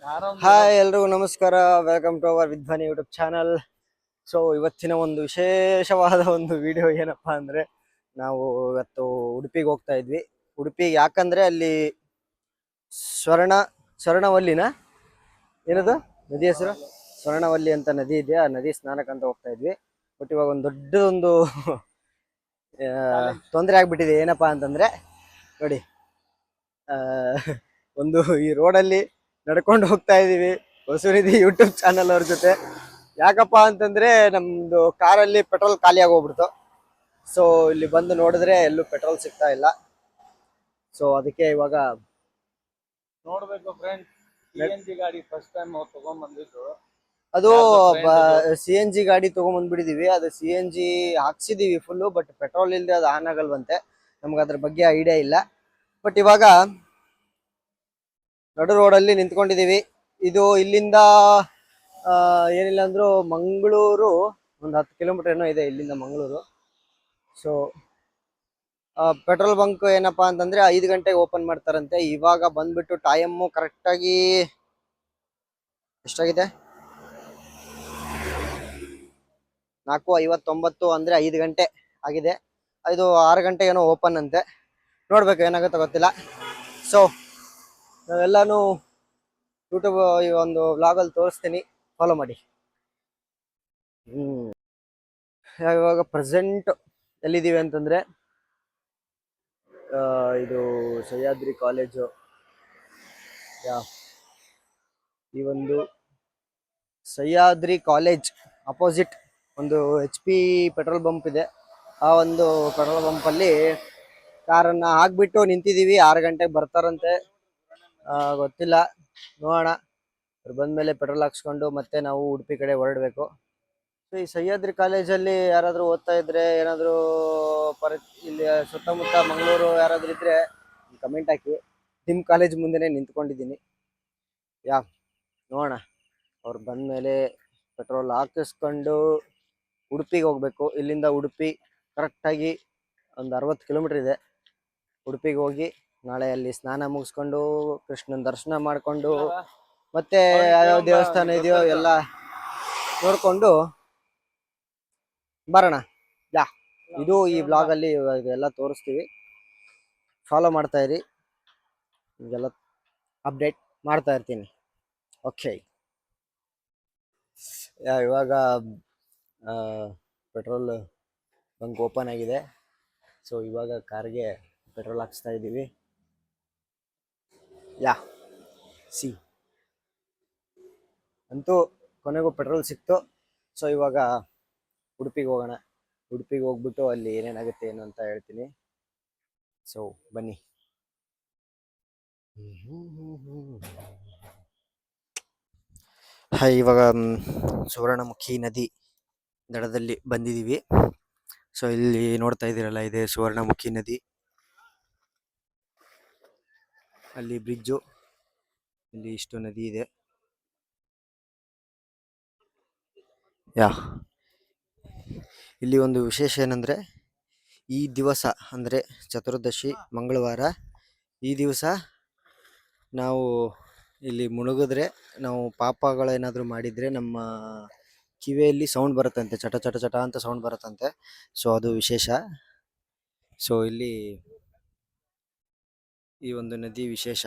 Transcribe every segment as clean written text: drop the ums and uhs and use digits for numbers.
Hi ಎಲ್ರಿಗೂ ನಮಸ್ಕಾರ. Welcome to our Vidhwani YouTube channel. So ಇವತ್ತಿನ ಒಂದು ವಿಶೇಷವಾದ ಒಂದು ವಿಡಿಯೋ ಏನಪ್ಪಾ ಅಂದ್ರೆ, ನಾವು ಇವತ್ತು ಉಡುಪಿಗೆ ಹೋಗ್ತಾ ಇದ್ವಿ. ಉಡುಪಿಗೆ ಯಾಕಂದ್ರೆ ಅಲ್ಲಿ ಸ್ವರ್ಣವಲ್ಲಿನ ಏನದು ನದಿ ಹೆಸರು, ಸ್ವರ್ಣವಲ್ಲಿ ಅಂತ ನದಿ ಇದೆ. ಆ ನದಿ ಸ್ನಾನಕ್ಕಂತ ಹೋಗ್ತಾ ಇದ್ವಿ. ಬಟ್ ಇವಾಗ ಒಂದು ದೊಡ್ಡದೊಂದು ತೊಂದರೆ ಆಗ್ಬಿಟ್ಟಿದೆ. ಏನಪ್ಪಾ ಅಂತಂದ್ರೆ ನೋಡಿ, ಒಂದು ಈ ರೋಡಲ್ಲಿ ನಡ್ಕೊಂಡು ಹೋಗ್ತಾ ಇದೀವಿ ಹೊಸನಿಧಿ ಯೂಟ್ಯೂಬ್ ಚಾನಲ್ ಅವ್ರ ಜೊತೆ. ಯಾಕಪ್ಪ ಅಂತಂದ್ರೆ ನಮ್ದು ಕಾರಲ್ಲಿ ಪೆಟ್ರೋಲ್ ಖಾಲಿ ಆಗೋಗ್ಬಿಡ್ತು. ಸೊ ಇಲ್ಲಿ ಬಂದು ನೋಡಿದ್ರೆ ಎಲ್ಲೂ ಪೆಟ್ರೋಲ್ ಸಿಗ್ತಾ ಇಲ್ಲ. ಸೊ ಅದಕ್ಕೆ ಇವಾಗ ನೋಡ್ಬೇಕು ಫ್ರೆಂಡ್, CNG ಗಾಡಿ ಫಸ್ಟ್ ಟೈಮ್ ತಗೊಂಡ್ ಬಂದಿದ್ದು. ಅದು CNG ಗಾಡಿ ತಗೊಂಡ್ಬಂದ್ಬಿಟ್ಟಿದೀವಿ. ಅದು CNG ಹಾಕ್ಸಿದೀವಿ ಫುಲ್ಲು, ಬಟ್ ಪೆಟ್ರೋಲ್ ಇಲ್ಲದೆ ಅದು ಆನ್ ಆಗಲ್ವಂತೆ. ನಮ್ಗೆ ಅದ್ರ ಬಗ್ಗೆ ಐಡಿಯಾ ಇಲ್ಲ. ಬಟ್ ಇವಾಗ ನಡು ರೋಡಲ್ಲಿ ನಿಂತ್ಕೊಂಡಿದೀವಿ. ಇದು ಇಲ್ಲಿಂದ ಏನಿಲ್ಲ ಅಂದ್ರೂ ಮಂಗಳೂರು ಒಂದು 10 ಕಿಲೋಮೀಟರ್ ಏನೋ ಇದೆ ಇಲ್ಲಿಂದ ಮಂಗಳೂರು. ಸೊ ಪೆಟ್ರೋಲ್ ಬಂಕ್ ಏನಪ್ಪಾ ಅಂತಂದ್ರೆ 5 ಗಂಟೆಗೆ ಓಪನ್ ಮಾಡ್ತಾರಂತೆ. ಇವಾಗ ಬಂದ್ಬಿಟ್ಟು ಟೈಮು ಕರೆಕ್ಟಾಗಿ ಎಷ್ಟಾಗಿದೆ, 4:59. ಅಂದ್ರೆ 5 ಗಂಟೆ ಆಗಿದೆ. ಇದು 6 ಗಂಟೆ ಏನೋ ಓಪನ್ ಅಂತೆ. ನೋಡ್ಬೇಕು ಏನಾಗುತ್ತೆ ಗೊತ್ತಿಲ್ಲ. ಸೊ ನಾವೆಲ್ಲಾನು ಯೂಟ್ಯೂಬ್ ಈ ಒಂದು ವ್ಲಾಗಲ್ಲಿ ತೋರಿಸ್ತೀನಿ, ಫಾಲೋ ಮಾಡಿ. ಇವಾಗ ಪ್ರೆಸೆಂಟ್ ಎಲ್ಲಿದ್ದೀವಿ ಅಂತಂದ್ರೆ, ಇದು ಸಹ್ಯಾದ್ರಿ ಕಾಲೇಜು. ಈ ಒಂದು ಸಹ್ಯಾದ್ರಿ ಕಾಲೇಜ್ ಅಪೋಸಿಟ್ ಒಂದು HP ಪೆಟ್ರೋಲ್ ಬಂಪ್ ಇದೆ. ಆ ಒಂದು ಪೆಟ್ರೋಲ್ ಬಂಪಲ್ಲಿ ಕಾರನ್ನ ಹಾಕ್ಬಿಟ್ಟು ನಿಂತಿದ್ದೀವಿ. 6 ಗಂಟೆಗೆ ಬರ್ತಾರಂತೆ, ಗೊತ್ತಿಲ್ಲ, ನೋಡೋಣ. ಅವ್ರು ಬಂದ್ಮೇಲೆ ಪೆಟ್ರೋಲ್ ಹಾಕ್ಸ್ಕೊಂಡು ಮತ್ತೆ ನಾವು ಉಡುಪಿ ಕಡೆ ಹೊರಡಬೇಕು. ಸೊ ಈ ಸಹ್ಯಾದ್ರಿ ಕಾಲೇಜಲ್ಲಿ ಯಾರಾದರೂ ಓದ್ತಾ ಇದ್ರೆ, ಏನಾದರೂ ಇಲ್ಲಿ ಸುತ್ತಮುತ್ತ ಮಂಗಳೂರು ಯಾರಾದರೂ ಇದ್ರೆ ಕಮೆಂಟ್ ಹಾಕಿ. ನಿಮ್ಮ ಕಾಲೇಜ್ ಮುಂದೆನೇ ನಿಂತ್ಕೊಂಡಿದ್ದೀನಿ. ನೋಡೋಣ. ಅವ್ರು ಬಂದಮೇಲೆ ಪೆಟ್ರೋಲ್ ಹಾಕಿಸ್ಕೊಂಡು ಉಡುಪಿಗೆ ಹೋಗ್ಬೇಕು. ಇಲ್ಲಿಂದ ಉಡುಪಿ ಕರೆಕ್ಟಾಗಿ ಒಂದು 60 ಕಿಲೋಮೀಟರ್ ಇದೆ. ಉಡುಪಿಗೆ ಹೋಗಿ ನಾಳೆ ಅಲ್ಲಿ ಸ್ನಾನ ಮುಗಿಸ್ಕೊಂಡು ಕೃಷ್ಣನ ದರ್ಶನ ಮಾಡಿಕೊಂಡು ಮತ್ತೆ ಯಾವ್ಯಾವ ದೇವಸ್ಥಾನ ಇದೆಯೋ ಎಲ್ಲ ನೋಡ್ಕೊಂಡು ಬರೋಣ. ಇದು ಈ ಬ್ಲಾಗಲ್ಲಿ ಎಲ್ಲ ತೋರಿಸ್ತೀವಿ, ಫಾಲೋ ಮಾಡ್ತಾ ಇರಿ. ಇದೆಲ್ಲ ಅಪ್ಡೇಟ್ ಮಾಡ್ತಾ ಇರ್ತೀನಿ. ಓಕೆ, ಇವಾಗ ಪೆಟ್ರೋಲ್ ಬಂಕ್ ಓಪನ್ ಆಗಿದೆ. ಸೊ ಇವಾಗ ಕಾರ್ಗೆ ಪೆಟ್ರೋಲ್ ಹಾಕ್ಸ್ತಾ ಇದ್ದೀವಿ. ಸಿ ಅಂತೂ ಕೊನೆಗೂ ಪೆಟ್ರೋಲ್ ಸಿಕ್ತು. ಸೊ ಇವಾಗ ಉಡುಪಿಗೆ ಹೋಗೋಣ. ಉಡುಪಿಗೆ ಹೋಗ್ಬಿಟ್ಟು ಅಲ್ಲಿ ಏನೇನಾಗುತ್ತೆ ಏನು ಅಂತ ಹೇಳ್ತೀನಿ. ಸೊ ಬನ್ನಿ. ಇವಾಗ ಸುವರ್ಣಮುಖಿ ನದಿ ದಡದಲ್ಲಿ ಬಂದಿದ್ದೀವಿ. ಸೊ ಇಲ್ಲಿ ನೋಡ್ತಾ ಇದ್ದೀರಲ್ಲ, ಇದೆ ಸುವರ್ಣಮುಖಿ ನದಿ. ಅಲ್ಲಿ ಬ್ರಿಡ್ಜು, ಇಲ್ಲಿ ಇಷ್ಟು ನದಿ ಇದೆ. ಇಲ್ಲಿ ಒಂದು ವಿಶೇಷ ಏನಂದ್ರೆ, ಈ ದಿವಸ ಅಂದ್ರೆ ಚತುರ್ದಶಿ ಮಂಗಳವಾರ, ಈ ದಿವಸ ನಾವು ಇಲ್ಲಿ ಮುಳುಗಿದ್ರೆ, ನಾವು ಪಾಪಗಳೇನಾದರೂ ಮಾಡಿದ್ರೆ ನಮ್ಮ ಕಿವಿಯಲ್ಲಿ ಸೌಂಡ್ ಬರುತ್ತಂತೆ, ಚಟ ಚಟ ಚಟ ಅಂತ ಸೌಂಡ್ ಬರುತ್ತಂತೆ. ಸೊ ಅದು ವಿಶೇಷ. ಸೊ ಇಲ್ಲಿ ಈ ಒಂದು ನದಿ ವಿಶೇಷ.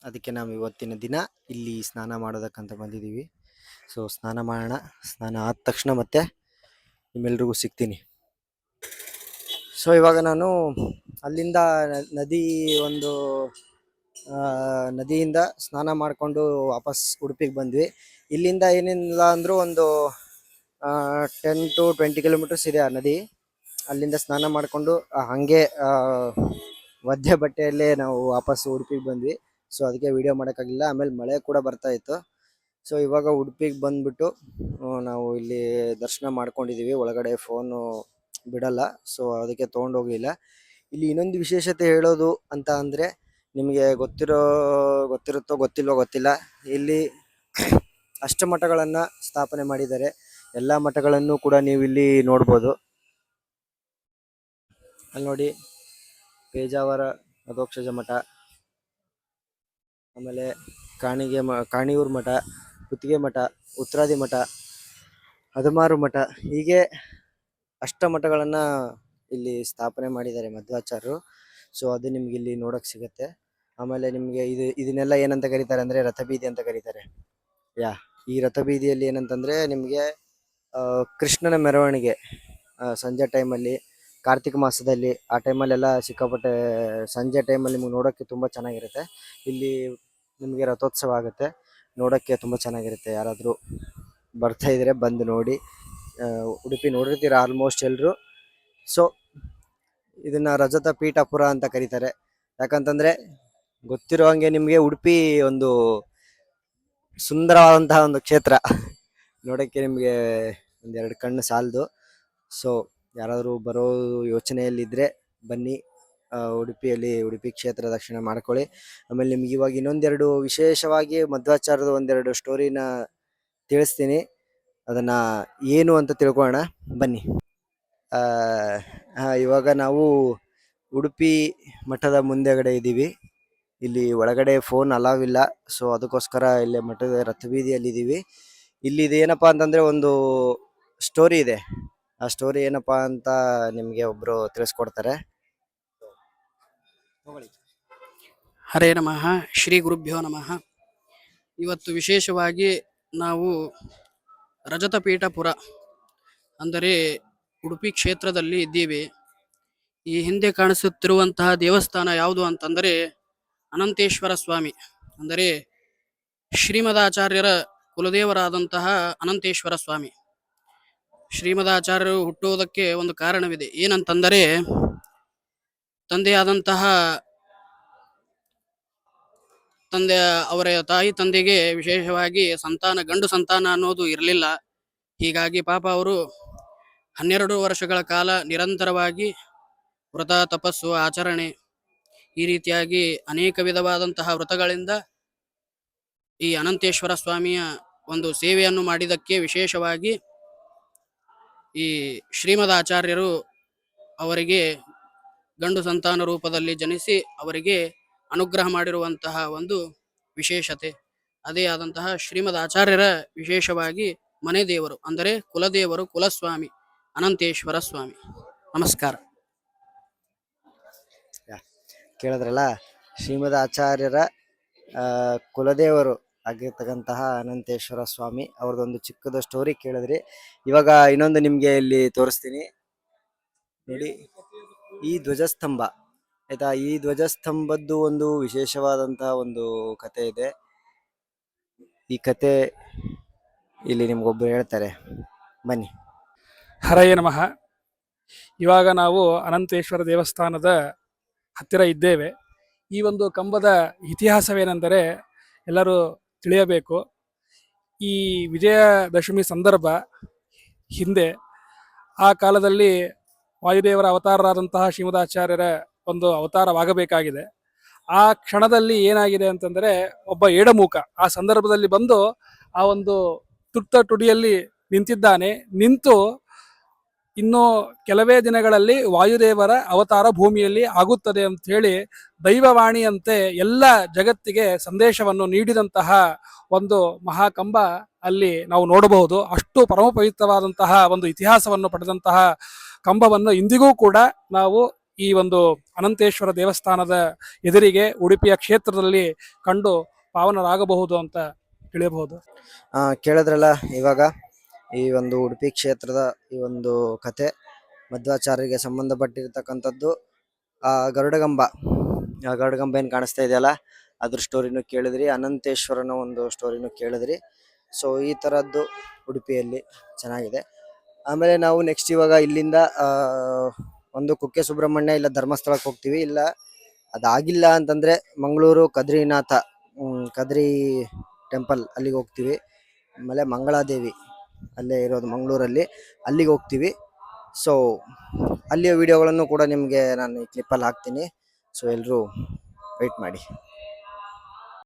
ಅದಕ್ಕೆ ನಾವು ಇವತ್ತಿನ ದಿನ ಇಲ್ಲಿ ಸ್ನಾನ ಮಾಡೋದಕ್ಕಂತ ಬಂದಿದ್ದೀವಿ. ಸೊ ಸ್ನಾನ ಮಾಡೋಣ. ಸ್ನಾನ ಆದ ತಕ್ಷಣ ಮತ್ತೆ ನಿಮ್ಮೆಲ್ರಿಗೂ ಸಿಗ್ತೀನಿ. ಸೊ ಇವಾಗ ನಾನು ಅಲ್ಲಿಂದ ನದಿಯಿಂದ ಸ್ನಾನ ಮಾಡಿಕೊಂಡು ವಾಪಸ್ ಉಡುಪಿಗೆ ಬಂದ್ವಿ. ಇಲ್ಲಿಂದ ಏನಿಲ್ಲ ಅಂದರೂ ಒಂದು 10 to 20 ಕಿಲೋಮೀಟರ್ಸ್ ಇದೆ ಆ ನದಿ. ಅಲ್ಲಿಂದ ಸ್ನಾನ ಮಾಡಿಕೊಂಡು ಹಾಗೆ ಒದ್ದೆ ಬಟ್ಟೆಯಲ್ಲೇ ನಾವು ವಾಪಸ್ ಉಡುಪಿಗೆ ಬಂದ್ವಿ. ಸೊ ಅದಕ್ಕೆ ವಿಡಿಯೋ ಮಾಡೋಕ್ಕಾಗಿಲ್ಲ. ಆಮೇಲೆ ಮಳೆ ಕೂಡ ಬರ್ತಾ ಇತ್ತು. ಸೊ ಇವಾಗ ಉಡುಪಿಗೆ ಬಂದ್ಬಿಟ್ಟು ನಾವು ಇಲ್ಲಿ ದರ್ಶನ ಮಾಡ್ಕೊಂಡಿದ್ದೀವಿ. ಒಳಗಡೆ ಫೋನು ಬಿಡಲ್ಲ, ಸೊ ಅದಕ್ಕೆ ತೊಗೊಂಡೋಗಲಿಲ್ಲ. ಇಲ್ಲಿ ಇನ್ನೊಂದು ವಿಶೇಷತೆ ಹೇಳೋದು ಅಂತ ಅಂದರೆ, ನಿಮಗೆ ಗೊತ್ತಿರುತ್ತೋ ಗೊತ್ತಿಲ್ವೋ ಗೊತ್ತಿಲ್ಲ, ಇಲ್ಲಿ ಅಷ್ಟಮಠಗಳನ್ನು ಸ್ಥಾಪನೆ ಮಾಡಿದ್ದಾರೆ. ಎಲ್ಲ ಮಠಗಳನ್ನು ಕೂಡ ನೀವು ಇಲ್ಲಿ ನೋಡ್ಬೋದು. ಅಲ್ಲಿ ನೋಡಿ, ಪೇಜಾವರ ಅಧೋಕ್ಷಜ ಮಠ, ಆಮೇಲೆ ಕಾಣಿಯೂರು ಮಠ, ಕುತ್ತಿಗೆ ಮಠ, ಉತ್ತರಾದಿ ಮಠ, ಹದಮಾರು ಮಠ, ಹೀಗೆ ಅಷ್ಟಮಠಗಳನ್ನು ಇಲ್ಲಿ ಸ್ಥಾಪನೆ ಮಾಡಿದ್ದಾರೆ ಮಧ್ವಾಚಾರ್ಯರು. ಸೊ ಅದು ನಿಮ್ಗೆ ಇಲ್ಲಿ ನೋಡಕ್ ಸಿಗತ್ತೆ. ಆಮೇಲೆ ನಿಮಗೆ ಇದನ್ನೆಲ್ಲ ಏನಂತ ಕರೀತಾರೆ ಅಂದ್ರೆ ರಥಬೀದಿ ಅಂತ ಕರೀತಾರೆ. ಈ ರಥಬೀದಿಯಲ್ಲಿ ಏನಂತಂದ್ರೆ ನಿಮಗೆ ಕೃಷ್ಣನ ಮೆರವಣಿಗೆ ಸಂಜೆ ಟೈಮಲ್ಲಿ, ಕಾರ್ತಿಕ ಮಾಸದಲ್ಲಿ ಆ ಟೈಮಲ್ಲೆಲ್ಲ ಸಿಕ್ಕಾಪಟ್ಟೆ ಸಂಜೆ ಟೈಮಲ್ಲಿ ನಿಮ್ಗೆ ನೋಡೋಕ್ಕೆ ತುಂಬ ಚೆನ್ನಾಗಿರುತ್ತೆ. ಇಲ್ಲಿ ನಿಮಗೆ ರಥೋತ್ಸವ ಆಗುತ್ತೆ, ನೋಡೋಕ್ಕೆ ತುಂಬ ಚೆನ್ನಾಗಿರುತ್ತೆ. ಯಾರಾದರೂ ಬರ್ತಾ ಇದ್ರೆ ಬಂದು ನೋಡಿ. ಉಡುಪಿ ನೋಡಿರ್ತೀರ ಆಲ್ಮೋಸ್ಟ್ ಎಲ್ಲರೂ. ಸೊ ಇದನ್ನ ರಜತ ಪೀಠಪುರ ಅಂತ ಕರೀತಾರೆ. ಯಾಕಂತಂದ್ರೆ ಗೊತ್ತಿರೋ ಹಂಗೆ ನಿಮಗೆ ಉಡುಪಿ ಒಂದು ಸುಂದರವಾದಂತಹ ಒಂದು ಕ್ಷೇತ್ರ. ನೋಡೋಕ್ಕೆ ನಿಮಗೆ ಒಂದೆರಡು ಕಣ್ಣು ಸಾಲದು. ಸೊ ಯಾರಾದರೂ ಬರೋ ಯೋಚನೆಯಲ್ಲಿದ್ದರೆ ಬನ್ನಿ, ಉಡುಪಿ ಕ್ಷೇತ್ರ ದರ್ಶನ ಮಾಡ್ಕೊಳ್ಳಿ. ಆಮೇಲೆ ನಿಮ್ಗೆ ಇವಾಗ ಇನ್ನೊಂದೆರಡು ವಿಶೇಷವಾಗಿ ಮಧ್ವಾಚಾರ್ಯದ ಒಂದೆರಡು ಸ್ಟೋರಿನ ತಿಳಿಸ್ತೀನಿ. ಅದನ್ನ ಏನು ಅಂತ ತಿಳ್ಕೊಳ್ಳೋಣ ಬನ್ನಿ. ಇವಾಗ ನಾವು ಉಡುಪಿ ಮಠದ ಮುಂದೆಗಡೆ ಇದ್ದೀವಿ. ಇಲ್ಲಿ ಒಳಗಡೆ ಫೋನ್ ಅಲಾವ್ ಇಲ್ಲ. ಸೊ ಅದಕ್ಕೋಸ್ಕರ ಇಲ್ಲಿ ಮಠದ ರಥಬೀದಿಯಲ್ಲಿ ಇದ್ದೀವಿ. ಇಲ್ಲಿ ಇದೇನಪ್ಪ ಅಂತಂದ್ರೆ ಒಂದು ಸ್ಟೋರಿ ಇದೆ. ಆ ಸ್ಟೋರಿ ಏನಪ್ಪಾ ಅಂತ ನಿಮ್ಗೆ ಒಬ್ರು ತಿಳಿಸ್ಕೊಡ್ತಾರೆ. ಹರೇ ನಮಃ, ಶ್ರೀ ಗುರುಭ್ಯೋ ನಮಃ. ಇವತ್ತು ವಿಶೇಷವಾಗಿ ನಾವು ರಜತಪೀಠಪುರ ಅಂದರೆ ಉಡುಪಿ ಕ್ಷೇತ್ರದಲ್ಲಿ ಇದ್ದೀವಿ. ಈ ಹಿಂದೆ ಕಾಣಿಸುತ್ತಿರುವಂತಹ ದೇವಸ್ಥಾನ ಯಾವುದು ಅಂತಂದರೆ ಅನಂತೇಶ್ವರ ಸ್ವಾಮಿ, ಅಂದರೆ ಶ್ರೀಮದಾಚಾರ್ಯರ ಕುಲದೇವರಾದಂತಹ ಅನಂತೇಶ್ವರ ಸ್ವಾಮಿ. ಶ್ರೀಮದಾಚಾರ್ಯರು ಹುಟ್ಟುವುದಕ್ಕೆ ಒಂದು ಕಾರಣವಿದೆ. ಏನಂತಂದರೆ ಅವರ ತಾಯಿ ತಂದೆಗೆ ವಿಶೇಷವಾಗಿ ಗಂಡು ಸಂತಾನ ಅನ್ನೋದು ಇರಲಿಲ್ಲ. ಹೀಗಾಗಿ ಪಾಪ ಅವರು 12 ವರ್ಷಗಳ ಕಾಲ ನಿರಂತರವಾಗಿ ವ್ರತ, ತಪಸ್ಸು, ಆಚರಣೆ, ಈ ರೀತಿಯಾಗಿ ಅನೇಕ ವಿಧವಾದಂತಹ ವ್ರತಗಳಿಂದ ಈ ಅನಂತೇಶ್ವರ ಸ್ವಾಮಿಯ ಒಂದು ಸೇವೆಯನ್ನು ಮಾಡಿದ್ದಕ್ಕೆ ವಿಶೇಷವಾಗಿ ಈ ಶ್ರೀಮದ್ ಆಚಾರ್ಯರು ಅವರಿಗೆ ಗಂಡು ಸಂತಾನ ರೂಪದಲ್ಲಿ ಜನಿಸಿ ಅವರಿಗೆ ಅನುಗ್ರಹ ಮಾಡಿರುವಂತಹ ಒಂದು ವಿಶೇಷತೆ. ಅದೇ ಆದಂತಹ ಶ್ರೀಮದ್ ಆಚಾರ್ಯರ ವಿಶೇಷವಾಗಿ ಮನೆ ದೇವರು ಅಂದರೆ ಕುಲದೇವರು, ಕುಲಸ್ವಾಮಿ ಅನಂತೇಶ್ವರ ಸ್ವಾಮಿ. ನಮಸ್ಕಾರ. ಕೇಳಿದ್ರಲ್ಲ, ಶ್ರೀಮದ್ ಆಚಾರ್ಯರ ಕುಲದೇವರು ಆಗಿರ್ತಕ್ಕಂತಹ ಅನಂತೇಶ್ವರ ಸ್ವಾಮಿ ಅವ್ರದ್ದೊಂದು ಚಿಕ್ಕದ ಸ್ಟೋರಿ ಕೇಳಿದ್ರಿ. ಇವಾಗ ಇನ್ನೊಂದು ನಿಮ್ಗೆ ಇಲ್ಲಿ ತೋರಿಸ್ತೀನಿ ನೋಡಿ. ಈ ಧ್ವಜಸ್ತಂಭ ಆಯ್ತಾ, ಈ ಧ್ವಜಸ್ತಂಭದ್ದು ಒಂದು ವಿಶೇಷವಾದಂತಹ ಒಂದು ಕತೆ ಇದೆ. ಈ ಕತೆ ಇಲ್ಲಿ ನಿಮ್ಗೊಬ್ರು ಹೇಳ್ತಾರೆ, ಬನ್ನಿ. ಹರಯೇ ನಮಃ. ಇವಾಗ ನಾವು ಅನಂತೇಶ್ವರ ದೇವಸ್ಥಾನದ ಹತ್ತಿರ ಇದ್ದೇವೆ. ಈ ಒಂದು ಕಂಬದ ಇತಿಹಾಸವೇನೆಂದರೆ ಎಲ್ಲರೂ ತಿಳಿಯಬೇಕು. ಈ ವಿಜಯದಶಮಿ ಸಂದರ್ಭ ಹಿಂದೆ ಆ ಕಾಲದಲ್ಲಿ ವಾಯುದೇವರ ಅವತಾರರಾದಂತಹ ಶ್ರೀಮದಾಚಾರ್ಯರ ಒಂದು ಅವತಾರವಾಗಬೇಕಾಗಿದೆ. ಆ ಕ್ಷಣದಲ್ಲಿ ಏನಾಗಿದೆ ಅಂತಂದರೆ ಒಬ್ಬ ಏಡಮೂಕ ಆ ಸಂದರ್ಭದಲ್ಲಿ ಬಂದು ಆ ಒಂದು ತುಟ್ಟ ತುಡಿಯಲ್ಲಿ ನಿಂತಿದ್ದಾನೆ. ನಿಂತು ಇನ್ನು ಕೆಲವೇ ದಿನಗಳಲ್ಲಿ ವಾಯುದೇವರ ಅವತಾರ ಭೂಮಿಯಲ್ಲಿ ಆಗುತ್ತದೆ ಅಂತ ಹೇಳಿ ದೈವವಾಣಿಯಂತೆ ಎಲ್ಲ ಜಗತ್ತಿಗೆ ಸಂದೇಶವನ್ನು ನೀಡಿದಂತಹ ಒಂದು ಮಹಾಕಂಬ ಅಲ್ಲಿ ನಾವು ನೋಡಬಹುದು. ಅಷ್ಟು ಪರಮ ಪವಿತ್ರವಾದಂತಹ ಒಂದು ಇತಿಹಾಸವನ್ನು ಪಡೆದಂತಹ ಕಂಬವನ್ನು ಇಂದಿಗೂ ಕೂಡ ನಾವು ಈ ಒಂದು ಅನಂತೇಶ್ವರ ದೇವಸ್ಥಾನದ ಎದುರಿಗೆ ಉಡುಪಿಯ ಕ್ಷೇತ್ರದಲ್ಲಿ ಕಂಡು ಪಾವನರಾಗಬಹುದು ಅಂತ ತಿಳಿಯಬಹುದು. ಕೇಳಿದ್ರಲ್ಲ, ಇವಾಗ ಈ ಒಂದು ಉಡುಪಿ ಕ್ಷೇತ್ರದ ಈ ಒಂದು ಕತೆ ಮಧ್ವಾಚಾರ್ಯರಿಗೆ ಸಂಬಂಧಪಟ್ಟಿರ್ತಕ್ಕಂಥದ್ದು. ಆ ಗರುಡಗಂಬ ಏನು ಕಾಣಿಸ್ತಾ ಇದೆಯಲ್ಲ, ಅದ್ರ ಸ್ಟೋರಿನೂ ಕೇಳಿದ್ರಿ, ಅನಂತೇಶ್ವರನ ಒಂದು ಸ್ಟೋರಿನೂ ಕೇಳಿದ್ರಿ. ಸೊ ಈ ಥರದ್ದು ಉಡುಪಿಯಲ್ಲಿ ಚೆನ್ನಾಗಿದೆ. ಆಮೇಲೆ ನಾವು ನೆಕ್ಸ್ಟ್ ಇವಾಗ ಇಲ್ಲಿಂದ ಒಂದು ಕುಕ್ಕೆ ಸುಬ್ರಹ್ಮಣ್ಯ ಇಲ್ಲ ಧರ್ಮಸ್ಥಳಕ್ಕೆ ಹೋಗ್ತೀವಿ. ಇಲ್ಲ ಅದಾಗಿಲ್ಲ ಅಂತಂದರೆ ಮಂಗಳೂರು ಕದ್ರಿ ಟೆಂಪಲ್ ಅಲ್ಲಿಗೆ ಹೋಗ್ತೀವಿ. ಆಮೇಲೆ ಮಂಗಳಾದೇವಿ ಅಲ್ಲೇ ಇರೋದು ಮಂಗಳೂರಲ್ಲಿ, ಅಲ್ಲಿಗೆ ಹೋಗ್ತೀವಿ. ಸೊ ಅಲ್ಲಿಯ ವಿಡಿಯೋಗಳನ್ನು ಕೂಡ ನಿಮಗೆ ನಾನು ಈ ಕ್ಲಿಪ್ಪಲ್ಲಿ ಹಾಕ್ತೀನಿ. ಸೊ ಎಲ್ಲರೂ ವೆಯ್ಟ್ ಮಾಡಿ.